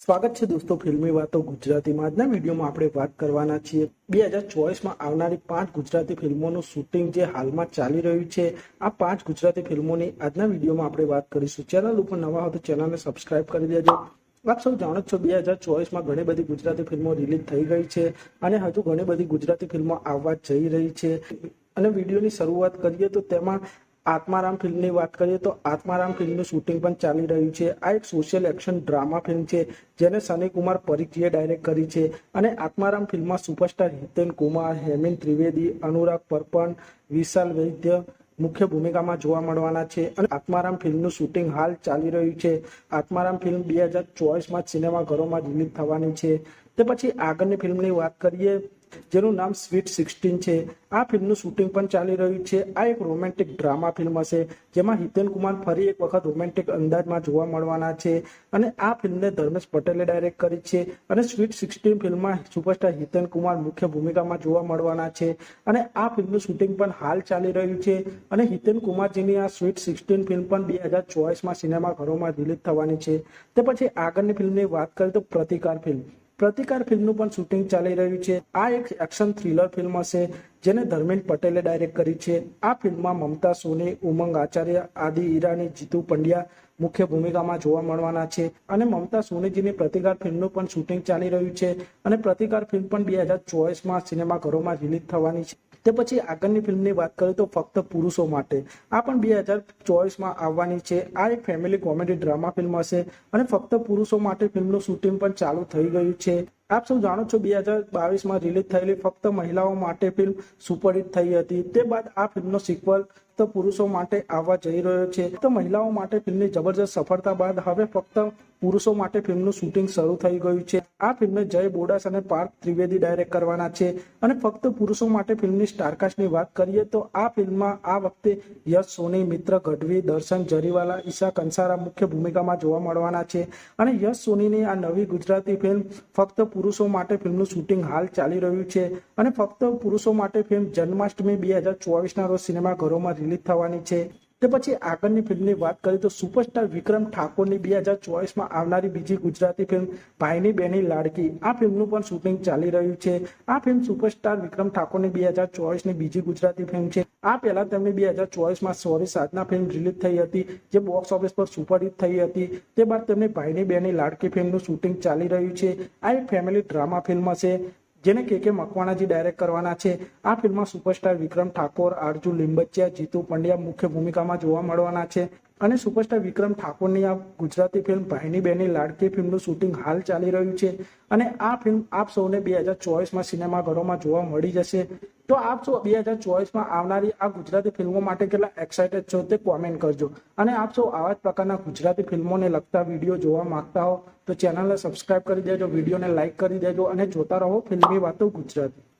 સ્વાગત છે દોસ્તો ફિલ્મી વાતો ગુજરાતીમાં। આજના વિડીયોમાં આપણે વાત કરવાના છીએ 2024માં આવનારી 5 ગુજરાતી ફિલ્મોનું શૂટિંગ જે હાલમાં ચાલી રહ્યું છે। આ 5 ગુજરાતી ફિલ્મોની આજના વિડીયોમાં આપણે વાત કરીશું। ચેનલ ઉપર નવા હો તો ચેનલને સબસ્ક્રાઇબ કરી દેજો। આપ સૌ જાણો છો 2024માં ઘણી બધી ગુજરાતી ફિલ્મો રિલીઝ થઈ ગઈ છે અને હજુ ઘણી બધી ગુજરાતી ફિલ્મો આવવા જઈ રહી છે। અને વિડીયોની શરૂઆત કરીએ તો તેમાં આત્મારામ ફિલ્મની વાત કરીએ તો આત્મારામ ફિલ્મનું શૂટિંગ પણ ચાલી રહ્યું છે। આ એક સોશિયલ એક્શન ડ્રામા ફિલ્મ છે જેને સની કુમાર પરીખજીએ ડાયરેક્ટ કરી છે અને આત્મારામ ફિલ્મમાં સુપરસ્ટાર હિતેન કુમાર, હેમિન ત્રિવેદી, અનુરાગ પરપન, વિશાલ વૈદ્ય મુખ્ય ભૂમિકામાં જોવા મળવાના છે અને આત્મારામ ફિલ્મનું શૂટિંગ હાલ ચાલી રહ્યું છે। આત્મારામ ફિલ્મ 2024માં સિનેમાઘરોમાં રિલીઝ થવાની છે। તે પછી આગળની ફિલ્મની વાત કરીએ જેનું નામ સ્વીટ 16 છે। આ ફિલ્મનું શૂટિંગ પણ ચાલી રહ્યું છે। આ એક રોમેન્ટિક ડ્રામા ફિલ્મ હશે જેમાં હિતેન કુમાર ફરી એક વખત રોમેન્ટિક અંદાજમાં જોવા મળવાના છે અને આ ફિલ્મને ધર્મેશ પટેલે ડાયરેક્ટ કરી છે અને સ્વીટ 16 ફિલ્મમાં સુપરસ્ટાર હિતેન કુમાર મુખ્ય ભૂમિકામાં જોવા મળવાના છે અને આ ફિલ્મનું શૂટિંગ પણ હાલ ચાલી રહ્યું છે અને હિતેન કુમારજીની આ સ્વીટ 16 ફિલ્મ પણ 2024માં સિનેમાઘરોમાં રિલીઝ થવાની છે। તે પછી આગળની ફિલ્મની વાત કરીએ તો પ્રતિકાર ફિલ્મનું પણ શૂટિંગ ચાલી રહ્યું છે। આ એક એક્શન થ્રિલર ફિલ્મ હશે જેને ધર્મેશ પટેલે ડાયરેક્ટ કરી છે। આ ફિલ્મમાં મમતા સોની, ઉમંગ આચાર્ય, આદિ ઈરાની, જીતુ પંડ્યા મુખ્ય ભૂમિકામાં જોવા મળવાના છે અને મમતા સોનીજીની પ્રતિકાર ફિલ્મનું પણ શૂટિંગ ચાલી રહ્યું છે અને પ્રતિકાર ફિલ્મ પણ 2024માં સિનેમાઘરોમાં રિલીઝ થવાની છે। તે પછી આગળની ફિલ્મની વાત કરીએ તો ફક્ત પુરુષો માટે, આ પણ 2024માં આવવાની છે। આ એક ફેમિલી કોમેડી ડ્રામા ફિલ્મ હશે અને ફક્ત પુરુષો માટે ફિલ્મનું શૂટિંગ પણ ચાલુ થઈ ગયું છે। આપ સૌ જાણો છો 2022માં રિલીઝ થયેલી ફક્ત મહિલાઓ માટે ફિલ્મ સુપરહિટ થઈ હતી। તે બાદ આ ફિલ્મનો સિક્વલ તો પુરુષો માટે આવવા જઈ રહ્યો છે। તો મહિલાઓ માટે ફિલ્મની જબરજસ્ત સફળતા બાદ હવે ફક્ત પુરુષો માટે ફિલ્મનું શૂટિંગ શરૂ થઈ ગયું છે। આ ફિલ્મને જય બોડાસ અને પાર્થ ત્રિવેદી ડાયરેક્ટ કરવાના છે અને ફક્ત પુરુષો માટે ફિલ્મની સ્ટારકાસ્ટની વાત કરીએ તો આ ફિલ્મમાં આ વખતે યશ સોની, મિત્ર ગઢવી, દર્શન જરીવાલા, ઈશા કંસારા મુખ્ય ભૂમિકામાં જોવા મળવાના છે અને યશ સોનીની આ નવી ગુજરાતી ફિલ્મ ફક્ત પુરુષો માટે ફિલ્મનું શૂટિંગ હાલ ચાલી રહ્યું છે અને ફક્ત પુરુષો માટે ફિલ્મ જન્માષ્ટમી 2024ના રોજ સિનેમાઘરોમાં રિલીઝ થવાની છે। તે પછી આગળની ફિલ્મની વાત કરીએ તો સુપરસ્ટાર વિક્રમ ઠાકોરની 2024માં આવનારી બીજી ગુજરાતી ફિલ્મ ભાઈની બહેની લાડકી, આ ફિલ્મનું પણ શૂટિંગ ચાલી રહ્યું છે। આ ફિલ્મ સુપરસ્ટાર વિક્રમ ઠાકોરની 2024ની બીજી ગુજરાતી ફિલ્મ છે। આ પહેલા તેમની 2024માં સોરી સાધના ફિલ્મ રિલીઝ થઈ હતી જે બોક્સ ઓફિસ પર સુપરહિટ થઈ હતી। તે બાદ તેમની ભાઈની બહેની લાડકી ફિલ્મનું શૂટિંગ ચાલી રહ્યું છે। આ એક ફેમિલી ડ્રામા ફિલ્મ હશે જેને કે મકવાણાજી ડાયરેક્ટ કરવાના છે। આ ફિલ્મમાં સુપરસ્ટાર વિક્રમ ઠાકોર, આરજુ લીંબચિયા, જીતુ પંડ્યા મુખ્ય ભૂમિકામાં જોવા મળવાના છે અને સુપરસ્ટાર વિક્રમ ઠાકોરની આ ગુજરાતી ફિલ્મ ભાઈની બહેની લાડકી ફિલ્મનું શૂટિંગ હાલ ચાલી રહ્યું છે અને આ ફિલ્મ આપ સૌને 2024માં સિનેમાઘરોમાં જોવા મળી જશે। તો આપ સૌ 2024માં આવનારી આ ગુજરાતી ફિલ્મો માટે કેટલા એક્સાઇટેડ છો તે કોમેન્ટ કરજો અને આપ સૌ આવા જ પ્રકારના ગુજરાતી ફિલ્મોને લગતા વિડીયો જોવા માંગતા હો તો ચેનલને સબસ્ક્રાઇબ કરી દેજો, વિડીયોને લાઇક કરી દેજો અને જોતા રહો ફિલ્મી વાતો ગુજરાતી।